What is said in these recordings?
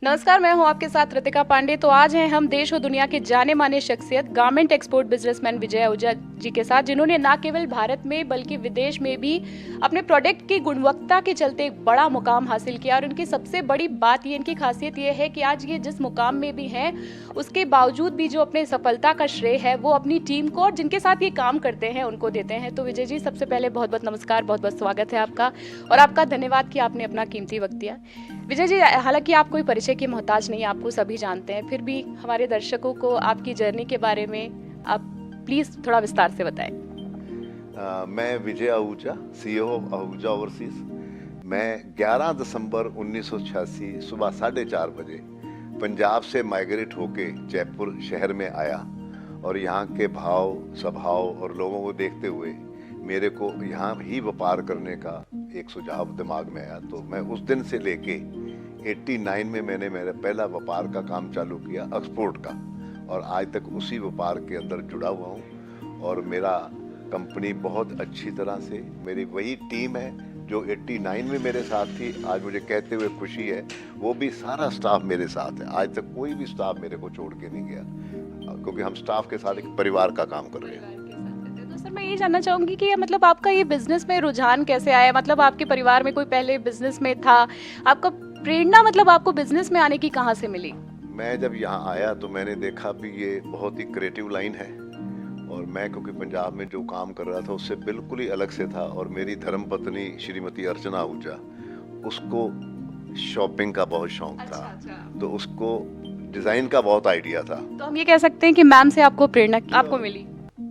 नमस्कार, मैं हूं आपके साथ रितिका पांडे। तो आज हैं हम देश और दुनिया के जाने माने शख्सियत गारमेंट एक्सपोर्ट बिजनेसमैन विजय आहूजा जी के साथ, जिन्होंने न केवल भारत में बल्कि विदेश में भी अपने प्रोडक्ट की गुणवत्ता के चलते एक बड़ा मुकाम हासिल किया। और उनकी सबसे बड़ी बात ये, इनकी खासियत ये है कि आज ये जिस मुकाम में भी हैं, उसके बावजूद भी जो अपने सफलता का श्रेय है वो अपनी टीम को और जिनके साथ ये काम करते हैं उनको देते हैं। तो विजय जी, सबसे पहले बहुत बहुत नमस्कार, बहुत बहुत स्वागत है आपका और आपका धन्यवाद कि आपने अपना कीमती वक्त दिया। विजय जी, हालांकि आप कोई परिचय की मोहताज नहीं, आपको सभी जानते हैं, फिर भी हमारे दर्शकों को आपकी जर्नी के बारे में आप प्लीज थोड़ा विस्तार से बताएं। मैं विजय आहूजा, CEO आहूजा ओवरसीज। मैं 11 दिसंबर 1986 सुबह 4:30 बजे पंजाब से माइग्रेट होके जयपुर शहर में आया और यहाँ के भाव स्वभाव और लोगों को देखते हुए मेरे को यहाँ ही व्यापार करने का एक सुझाव दिमाग में आया। तो मैं उस दिन से लेके 89 में मैंने मेरा पहला व्यापार का काम चालू किया, एक्सपोर्ट का, और आज तक उसी व्यापार के अंदर जुड़ा हुआ हूँ। और मेरा कंपनी बहुत अच्छी तरह से, मेरी वही टीम है जो 89 में मेरे साथ थी, आज मुझे कहते हुए खुशी है वो भी सारा स्टाफ मेरे साथ है। आज तक कोई भी स्टाफ मेरे को छोड़ के नहीं गया, क्योंकि हम स्टाफ के साथ एक परिवार का काम कर रहे हैं। तो सर, मैं ये जानना चाहूंगी कि मतलब आपका ये बिजनेस में रुझान कैसे आया? मतलब आपके परिवार में कोई पहले बिजनेस में था? आपका प्रेरणा मतलब आपको बिजनेस में आने की कहाँ से मिली? मैं जब यहाँ आया तो मैंने देखा भी ये बहुत ही क्रिएटिव लाइन है, और मैं क्योंकि पंजाब में जो काम कर रहा था उससे बिल्कुल ही अलग से था। और मेरी धर्मपत्नी श्रीमती अर्चना आहूजा, उसको शॉपिंग का बहुत शौक था। तो उसको डिजाइन का बहुत आइडिया था। तो हम ये कह सकते हैं कि मैम से आपको प्रेरणा आपको मिली?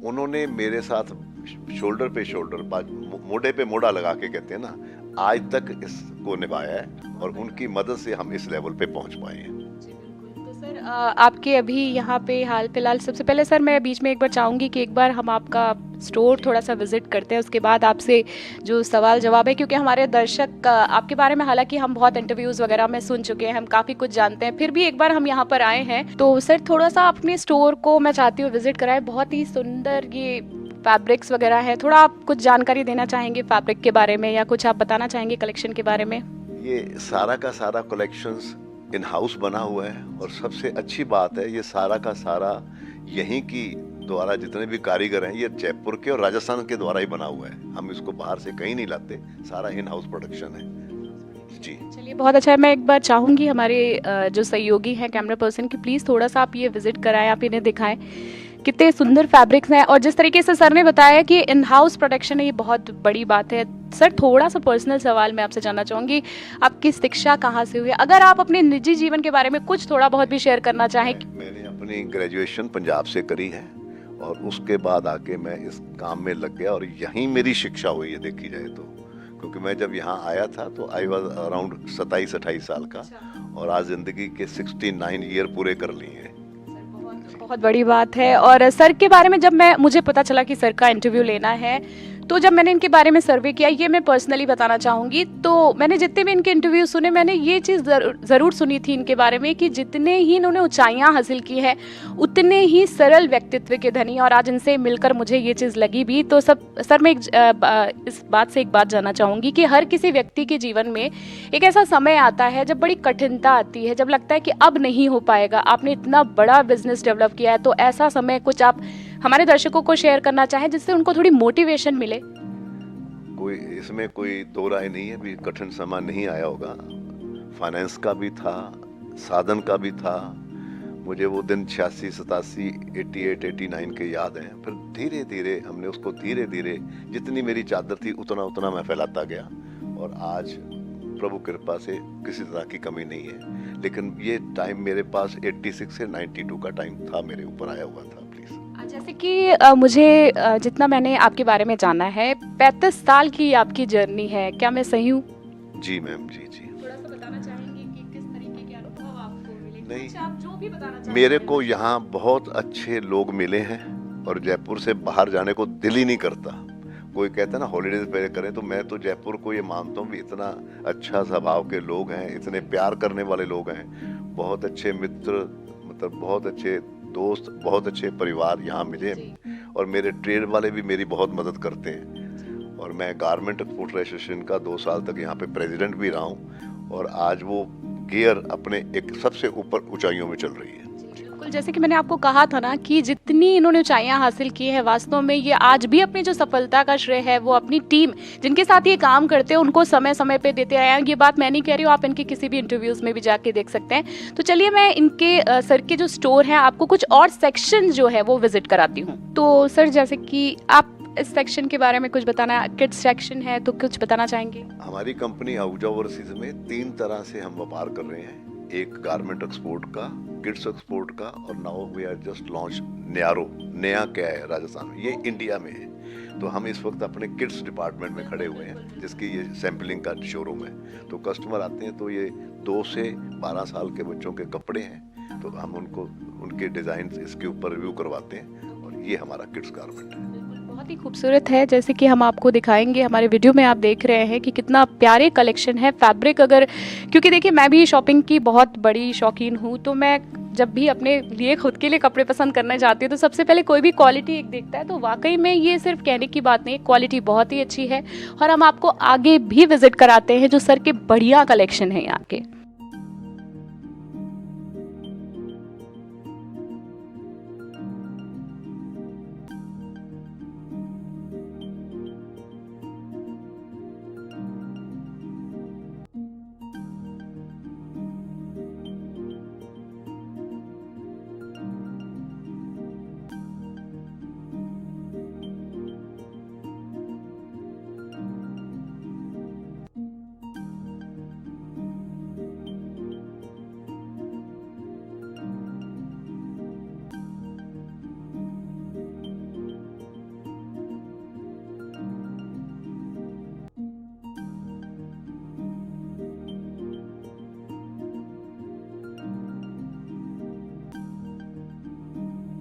उन्होंने मेरे साथ शोल्डर पे शोल्डर, मोढ़े पे मोढ़ा लगा के कहते हैं ना, आज तक इसको निभाया है और उनकी मदद से हम इस लेवल पे पहुंच पाए हैं। तो सर, आपके अभी यहाँ पे हाल फिलहाल, सबसे पहले सर मैं बीच में एक बार चाहूँगी कि एक बार हम आपका स्टोर थोड़ा सा विजिट करते हैं, उसके बाद आपसे जो सवाल जवाब है, क्योंकि हमारे दर्शक आपके बारे में, हालांकि हम बहुत इंटरव्यूज़ वगैरह में सुन चुके हैं, हम काफ़ी कुछ जानते हैं, फिर भी एक बार हम यहाँ पर आए हैं। तो सर थोड़ा सा अपने स्टोर को मैं चाहती हूँ विजिट कराएं। बहुत ही सुंदर ये फैब्रिक्स वगैरह है, थोड़ा आप कुछ जानकारी देना चाहेंगे फैब्रिक के बारे में, या कुछ आप बताना चाहेंगे कलेक्शन के बारे में? ये सारा का सारा कलेक्शंस इन हाउस बना हुआ है, और सबसे अच्छी बात है ये सारा का सारा यहीं की द्वारा, जितने भी कारीगर हैं ये जयपुर के और राजस्थान के द्वारा ही बना हुआ है। हम इसको बाहर से कहीं नहीं लाते, सारा इन हाउस प्रोडक्शन है जी। चलिए, बहुत अच्छा है। मैं एक बार चाहूँगी हमारे जो सहयोगी हैं कैमरा पर्सन की, प्लीज़ थोड़ा सा आप ये विजिट कराएं, आप इन्हें दिखाएं कितने सुंदर फैब्रिक्स हैं। और जिस तरीके से सर ने बताया कि इन हाउस प्रोडक्शन है, ये बहुत बड़ी बात है। सर थोड़ा सा पर्सनल सवाल मैं आपसे जानना चाहूँगी, आपकी शिक्षा कहाँ से हुई? अगर आप अपने निजी जीवन के बारे में कुछ थोड़ा बहुत भी शेयर करना चाहें। मैंने अपनी ग्रेजुएशन पंजाब से करी है और उसके बाद आके मैं इस काम में लग गया, और यहीं मेरी शिक्षा हुई है देखी जाए तो। क्योंकि मैं जब यहाँ आया था तो आई वॉज अराउंड 27-28 साल का, और आज जिंदगी के 69 ईयर पूरे कर लिए हैं। बहुत बड़ी बात है। और सर के बारे में जब मुझे पता चला कि सर का इंटरव्यू लेना है, तो जब मैंने इनके बारे में सर्वे किया, ये मैं पर्सनली बताना चाहूँगी, तो मैंने जितने भी इनके इंटरव्यू सुने, मैंने ये चीज़ ज़रूर सुनी थी इनके बारे में कि जितने ही इन्होंने ऊंचाइयाँ हासिल की है, उतने ही सरल व्यक्तित्व के धनी। और आज इनसे मिलकर मुझे ये चीज़ लगी भी। तो सर मैं इस बात से एक बात जानना चाहूँगी कि हर किसी व्यक्ति के जीवन में एक ऐसा समय आता है जब बड़ी कठिनता आती है, जब लगता है कि अब नहीं हो पाएगा। आपने इतना बड़ा बिजनेस डेवलप किया है, तो ऐसा समय कुछ आप हमारे दर्शकों को शेयर करना चाहें जिससे उनको थोड़ी मोटिवेशन मिले? कोई इसमें कोई दो राय नहीं है, भी कठिन समय नहीं आया होगा। फाइनेंस का भी था, साधन का भी था। मुझे वो दिन 86, 87, 88, 89 के याद हैं। फिर धीरे धीरे हमने उसको धीरे धीरे, जितनी मेरी चादर थी उतना उतना मैं फैलाता गया, और आज प्रभु कृपा से किसी तरह की कमी नहीं है। लेकिन ये टाइम मेरे पास 86 से 92 का टाइम था, मेरे ऊपर आया हुआ था। प्लीज, जैसे कि मुझे जितना मैंने आपके बारे में जाना है, 35 साल की आपकी जर्नी है, क्या मैं सही हूँ? जी मैम, जी जी। थोड़ा सा बताना चाहेंगे कि किस तरीके के अनुभव आपको मिले? नहीं, कुछ आप जो भी बताना चाहें। मेरे को यहाँ बहुत अच्छे लोग मिले हैं, और जयपुर से बाहर जाने को दिल ही नहीं करता। कोई कहता है ना हॉलीडेज पे करें, तो मैं तो जयपुर को ये मानता हूँ भी इतना अच्छा स्वभाव के लोग हैं, इतने प्यार करने वाले लोग हैं, बहुत अच्छे मित्र, मतलब बहुत अच्छे दोस्त, बहुत अच्छे परिवार यहाँ मिले। और मेरे ट्रेड वाले भी मेरी बहुत मदद करते हैं, और मैं गारमेंट एक्सपोर्ट एसोसिएशन का 2 साल तक यहाँ पे प्रेसिडेंट भी रहा हूँ। और आज वो गियर अपने एक सबसे ऊपर ऊंचाइयों में चल रही है। बिल्कुल, जैसे कि मैंने आपको कहा था ना कि जितनी इन्होंने ऊंचाइयां हासिल की हैं, वास्तव में ये आज भी अपनी जो सफलता का श्रेय है वो अपनी टीम जिनके साथ ये काम करते हैं उनको समय समय पे देते आए हैं। ये बात मैं नहीं कह रही हूँ, आप इनके किसी भी इंटरव्यूज में भी जाके देख सकते हैं। तो चलिए मैं इनके सर के जो स्टोर हैं आपको कुछ और सेक्शन जो है वो विजिट कराती हूँ। तो सर, जैसे कि आप इस सेक्शन के बारे में कुछ बताना, किड्स सेक्शन है तो कुछ बताना चाहेंगे? हमारी कंपनी आहूजा ओवरसीज में 3 तरह से हम व्यापार कर रहे हैं। एक गारमेंट एक्सपोर्ट का, किड्स एक्सपोर्ट का, और now we are just launch न्यारो। नया क्या है राजस्थान में, ये इंडिया में है। तो हम इस वक्त अपने किड्स डिपार्टमेंट में खड़े हुए हैं जिसकी ये सैम्पलिंग का शोरूम है। तो कस्टमर आते हैं तो ये 2 से 12 साल के बच्चों के कपड़े हैं, तो हम उनको उनके डिज़ाइन इसके ऊपर रिव्यू करवाते हैं, और ये हमारा किड्स गारमेंट है। बहुत ही खूबसूरत है, जैसे कि हम आपको दिखाएंगे। हमारे वीडियो में आप देख रहे हैं कि कितना प्यारे कलेक्शन है। फैब्रिक अगर, क्योंकि देखिए मैं भी शॉपिंग की बहुत बड़ी शौकीन हूँ, तो मैं जब भी अपने लिए खुद के लिए कपड़े पसंद करना चाहती हूँ तो सबसे पहले कोई भी क्वालिटी एक देखता है। तो वाकई में ये सिर्फ कहने की बात नहीं, क्वालिटी बहुत ही अच्छी है। और हम आपको आगे भी विजिट कराते हैं जो सर के बढ़िया कलेक्शन है यहाँ के।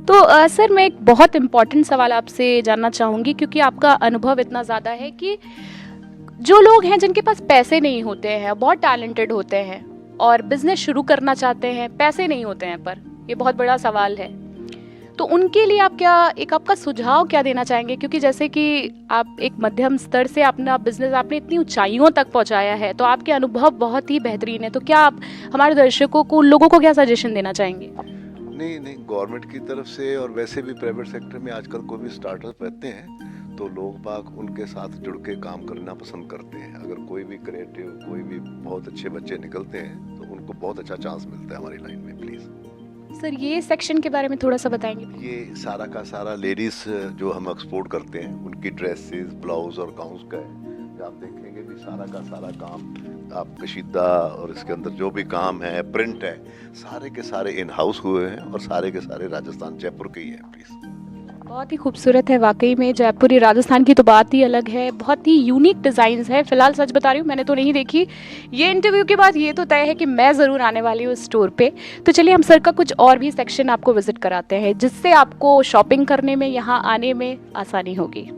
तो सर, मैं एक बहुत इम्पॉर्टेंट सवाल आपसे जानना चाहूँगी, क्योंकि आपका अनुभव इतना ज़्यादा है कि जो लोग हैं जिनके पास पैसे नहीं होते हैं, बहुत टैलेंटेड होते हैं और बिजनेस शुरू करना चाहते हैं, पैसे नहीं होते हैं, पर ये बहुत बड़ा सवाल है। तो उनके लिए आप क्या, एक आपका सुझाव क्या देना चाहेंगे? क्योंकि जैसे कि आप एक मध्यम स्तर से अपना बिजनेस आपने इतनी ऊंचाइयों तक पहुंचाया है, तो आपके अनुभव बहुत ही बेहतरीन है। तो क्या आप हमारे दर्शकों को, उन लोगों को क्या सजेशन देना चाहेंगे? नहीं, गवर्नमेंट की तरफ से और वैसे भी प्राइवेट सेक्टर में आजकल कोई भी स्टार्टअप रहते हैं तो लोग बाग उनके साथ जुड़ के काम करना पसंद करते हैं। अगर कोई भी क्रिएटिव, कोई भी बहुत अच्छे बच्चे निकलते हैं तो उनको बहुत अच्छा चांस मिलता है हमारी लाइन में। प्लीज़ सर, ये सेक्शन के बारे में थोड़ा सा बताएंगे? ये सारा का सारा लेडीज़ जो हम एक्सपोर्ट करते हैं उनकी ड्रेसेस, ब्लाउज और गाउन्स का है। आप देखेंगे भी सारा का सारा काम, आप कशीदा और इसके अंदर जो भी काम है, प्रिंट है, सारे के सारे इन हाउस हुए हैं और सारे के सारे राजस्थान जयपुर के ही हैं। प्लीज़, बहुत ही खूबसूरत है वाकई में। जयपुरी राजस्थान की तो बात ही अलग है, बहुत ही यूनिक डिज़ाइंस है। फिलहाल सच बता रही हूँ, मैंने तो नहीं देखी। ये इंटरव्यू के बाद ये तो तय है कि मैं ज़रूर आने वाली हूँ इस स्टोर पे। तो चलिए हम सर का कुछ और भी सेक्शन आपको विजिट कराते हैं जिससे आपको शॉपिंग करने में, यहाँ आने में आसानी होगी।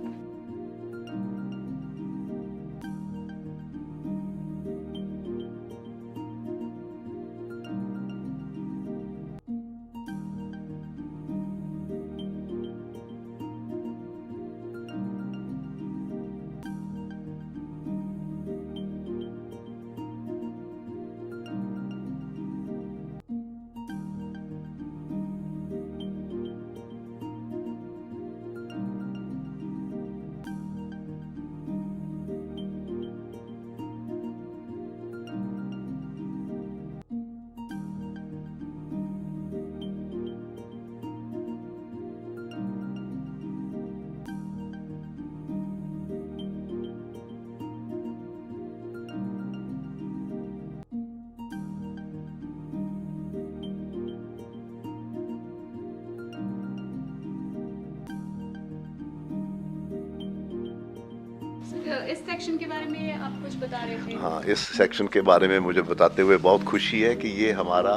इस सेक्शन के बारे में आप कुछ बता रहे थे? हाँ, इस सेक्शन के बारे में मुझे बताते हुए बहुत खुशी है कि ये हमारा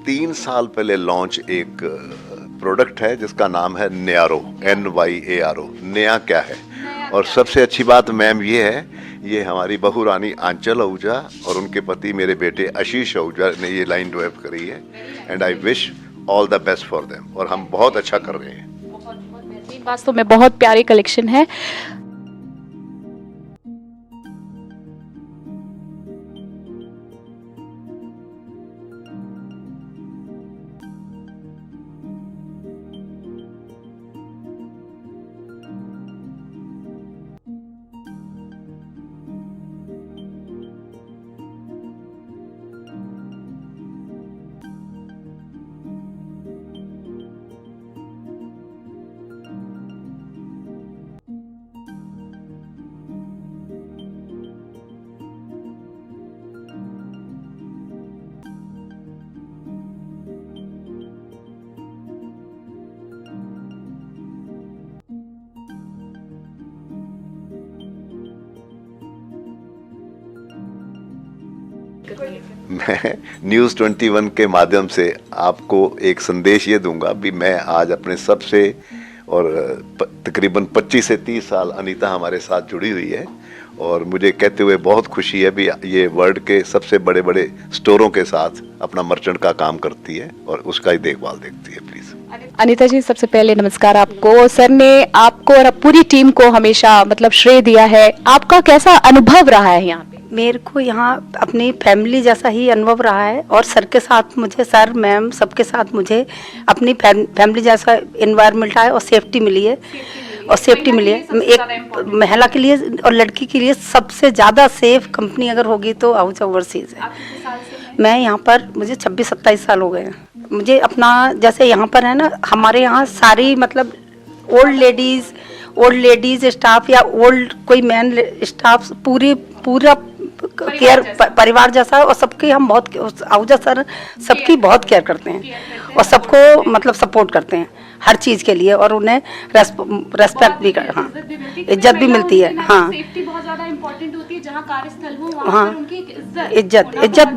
3 साल पहले लॉन्च एक प्रोडक्ट है जिसका नाम है न्यारो, NYARO। नया क्या है? और सबसे अच्छी बात मैम ये है, ये हमारी बहू रानी आंचल आहूजा और उनके पति मेरे बेटे आशीष आहूजा ने ये लाइन डेवलप करी है। And I wish all the best for them. और हम बहुत अच्छा कर रहे हैं। बहुत बेहतरीन, वास्तव में बहुत प्यारी कलेक्शन है। मैं न्यूज़ 21 के माध्यम से आपको एक संदेश ये दूंगा भी मैं आज अपने सबसे और तकरीबन 25 से 30 साल अनीता हमारे साथ जुड़ी हुई है और मुझे कहते हुए बहुत खुशी है भी ये वर्ल्ड के सबसे बड़े बड़े स्टोरों के साथ अपना मर्चेंट का काम करती है और उसका ही देखभाल देखती है। प्लीज़ अनीता जी, सबसे पहले नमस्कार आपको। सर ने आपको और पूरी टीम को हमेशा मतलब श्रेय दिया है, आपका कैसा अनुभव रहा है यहाँ पे? मेरे को यहाँ अपनी फैमिली जैसा ही अनुभव रहा है और सर के साथ मुझे, सर मैम सबके साथ मुझे अपनी फैमिली जैसा एनवायरनमेंट है और सेफ्टी मिली है और सेफ्टी मिली है। एक महिला के लिए और लड़की के लिए सबसे ज़्यादा सेफ कंपनी अगर होगी तो आहूजा ओवरसीज है। मैं यहाँ पर, मुझे 26-27 साल हो गए हैं। मुझे अपना जैसे यहाँ पर है ना, हमारे यहाँ सारी मतलब ओल्ड लेडीज स्टाफ या ओल्ड कोई मैन स्टाफ पूरा केयर परिवार जैसा है और सबकी हम बहुत, आहूजा सर सबकी बहुत केयर करते हैं और सबको मतलब सपोर्ट करते हैं हर चीज के लिए और उन्हें रेस्पेक्ट भी कर, हाँ, इज्जत भी मिलती है। हाँ, सेफ्टी बहुत ज्यादा इम्पोर्टेंट होती है, जहाँ कार्यस्थल हो वहाँ हाँ, पर उनकी इज्जत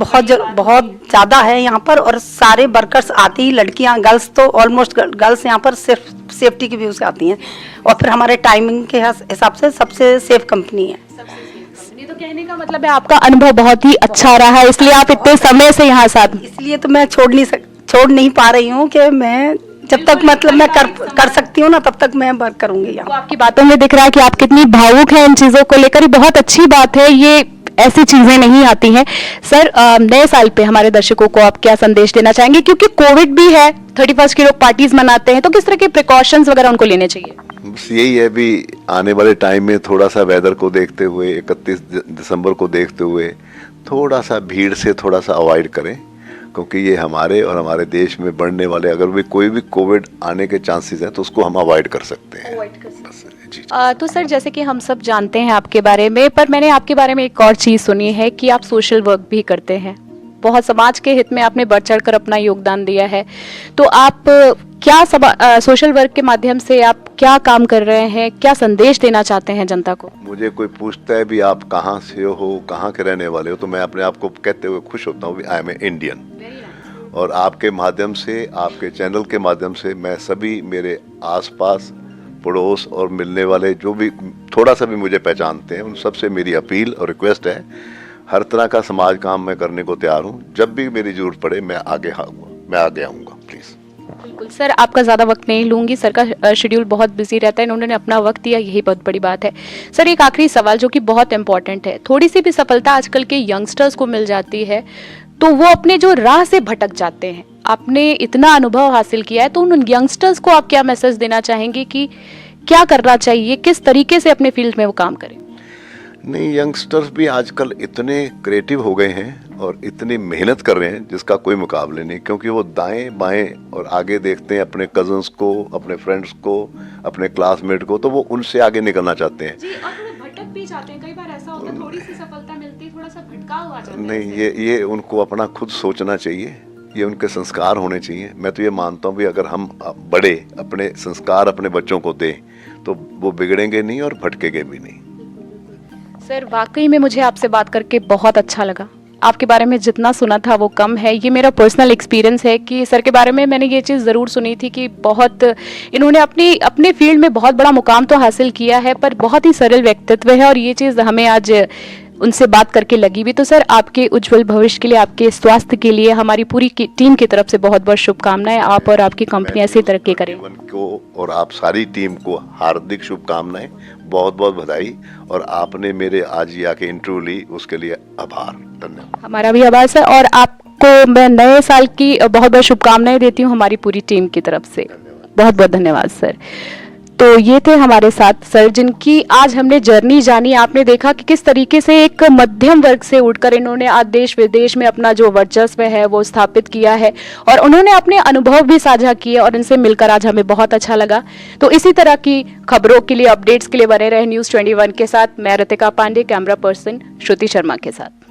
बहुत ज्यादा है यहाँ पर और सारे वर्कर्स आती ही, लड़कियाँ गर्ल्स तो ऑलमोस्ट गर्ल्स यहाँ पर सिर्फ सेफ्टी की व्यू से आती हैं और फिर हमारे टाइमिंग के हिसाब से सबसे सेफ कंपनी है। तो कहने का मतलब है आपका अनुभव बहुत ही अच्छा रहा है, इसलिए आप इतने समय से यहाँ साथ। इसलिए तो मैं छोड़ नहीं पा रही हूँ कि मैं जब तक मतलब मैं कर सकती हूँ ना तब तक मैं वर्क करूंगी यहाँ। तो आपकी बातों में दिख रहा है कि आप कितनी भावुक हैं इन चीजों को लेकर, ये बहुत अच्छी बात है, ये ऐसी चीजें नहीं आती हैं। सर, नए साल पे हमारे दर्शकों को आप क्या संदेश देना चाहेंगे, क्योंकि कोविड भी है, 31 की लोग पार्टीज मनाते हैं, तो किस तरह के प्रिकॉशंस वगैरह उनको लेने चाहिए? बस यही है भी आने वाले टाइम में थोड़ा सा वेदर को देखते हुए, 31 दिसंबर को देखते हुए थोड़ा सा भीड़ से थोड़ा सा अवॉइड करें, क्योंकि ये हमारे और हमारे देश में बढ़ने वाले अगर भी कोई भी कोविड आने के चांसेस हैं तो उसको हम अवॉइड कर सकते हैं। जी। तो सर, जैसे कि हम सब जानते हैं आपके बारे में, पर मैंने आपके बारे में एक और चीज़ सुनी है कि आप सोशल वर्क भी करते हैं, बहुत समाज के हित में आपने बढ़ चढ़ कर अपना योगदान दिया है। तो आप क्या सोशल वर्क के माध्यम से आप क्या काम कर रहे हैं, क्या संदेश देना चाहते हैं जनता को? मुझे कोई पूछता है भी आप कहाँ से हो, कहाँ के रहने वाले हो, तो मैं अपने आप को कहते हुए खुश होता हूँ, आई एम इंडियन। और आपके माध्यम से, आपके चैनल के माध्यम से मैं सभी मेरे आसपास पड़ोस और मिलने वाले जो भी थोड़ा सा भी मुझे पहचानते हैं, उन सबसे मेरी अपील और रिक्वेस्ट है, हर तरह का समाज काम मैं करने को तैयार हूँ। जब भी मेरी जरूरत पड़े मैं आगे आऊँगा। प्लीज़। बिल्कुल सर, आपका ज़्यादा वक्त नहीं लूँगी, सर का शेड्यूल बहुत बिजी रहता है, उन्होंने अपना वक्त दिया, यही बहुत बड़ी बात है। सर, एक आखिरी सवाल जो कि बहुत इंपॉर्टेंट है, थोड़ी सी भी सफलता आजकल के यंगस्टर्स को मिल जाती है तो वो अपने जो राह से भटक जाते हैं। आपने इतना अनुभव हासिल किया है, तो उन यंगस्टर्स को आप क्या मैसेज देना चाहेंगे कि क्या करना चाहिए, किस तरीके से अपने फील्ड में वो काम करें? नहीं, यंगस्टर्स भी आजकल इतने क्रिएटिव हो गए हैं और इतनी मेहनत कर रहे हैं जिसका कोई मुकाबले नहीं, क्योंकि वो दाएं बाएं और आगे देखते हैं अपने कजन्स को, अपने फ्रेंड्स को, अपने क्लासमेट को, तो वो उनसे आगे निकलना चाहते हैं। जी, और थोड़े भटक भी जाते हैं, कई बार ऐसा होता है थोड़ी सी सफलता मिलती है थोड़ा सा भटकाव आ जाता है। नहीं, ये उनको अपना खुद सोचना चाहिए, ये उनके संस्कार होने चाहिए। मैं तो ये मानता हूँ भी अगर हम बड़े अपने संस्कार अपने बच्चों को दें तो वो बिगड़ेंगे नहीं और भटकेंगे भी नहीं। सर, वाकई में मुझे आपसे बात करके बहुत अच्छा लगा। आपके बारे में जितना सुना था वो कम है, ये मेरा पर्सनल एक्सपीरियंस है कि सर के बारे में मैंने ये चीज़ ज़रूर सुनी थी कि बहुत इन्होंने अपने फील्ड में बहुत बड़ा मुकाम तो हासिल किया है, पर बहुत ही सरल व्यक्तित्व है और ये चीज़ हमें आज उनसे बात करके लगी भी। तो सर, आपके उज्जवल भविष्य के लिए, आपके स्वास्थ्य के लिए हमारी पूरी टीम की तरफ से बहुत बहुत शुभकामनाएं। आप और आपकी कंपनी ऐसी तरक्की करें। को और आप सारी टीम को हार्दिक शुभकामनाएं, बहुत बहुत बधाई, और आपने मेरे आज ये आके इंटरव्यू ली उसके लिए आभार, धन्यवाद। हमारा भी आभार सर, और आपको मैं नए साल की बहुत बहुत शुभकामनाएं देती हूँ हमारी पूरी टीम की तरफ से। बहुत बहुत धन्यवाद सर। तो ये थे हमारे साथ सर, जिनकी आज हमने जर्नी जानी। आपने देखा कि किस तरीके से एक मध्यम वर्ग से उठकर इन्होंने आज देश विदेश में अपना जो वर्चस्व है वो स्थापित किया है और उन्होंने अपने अनुभव भी साझा किए और इनसे मिलकर आज हमें बहुत अच्छा लगा। तो इसी तरह की खबरों के लिए, अपडेट्स के लिए बने रहे न्यूज़ 21 के साथ। मैं रितिका पांडे, कैमरा पर्सन श्रुति शर्मा के साथ।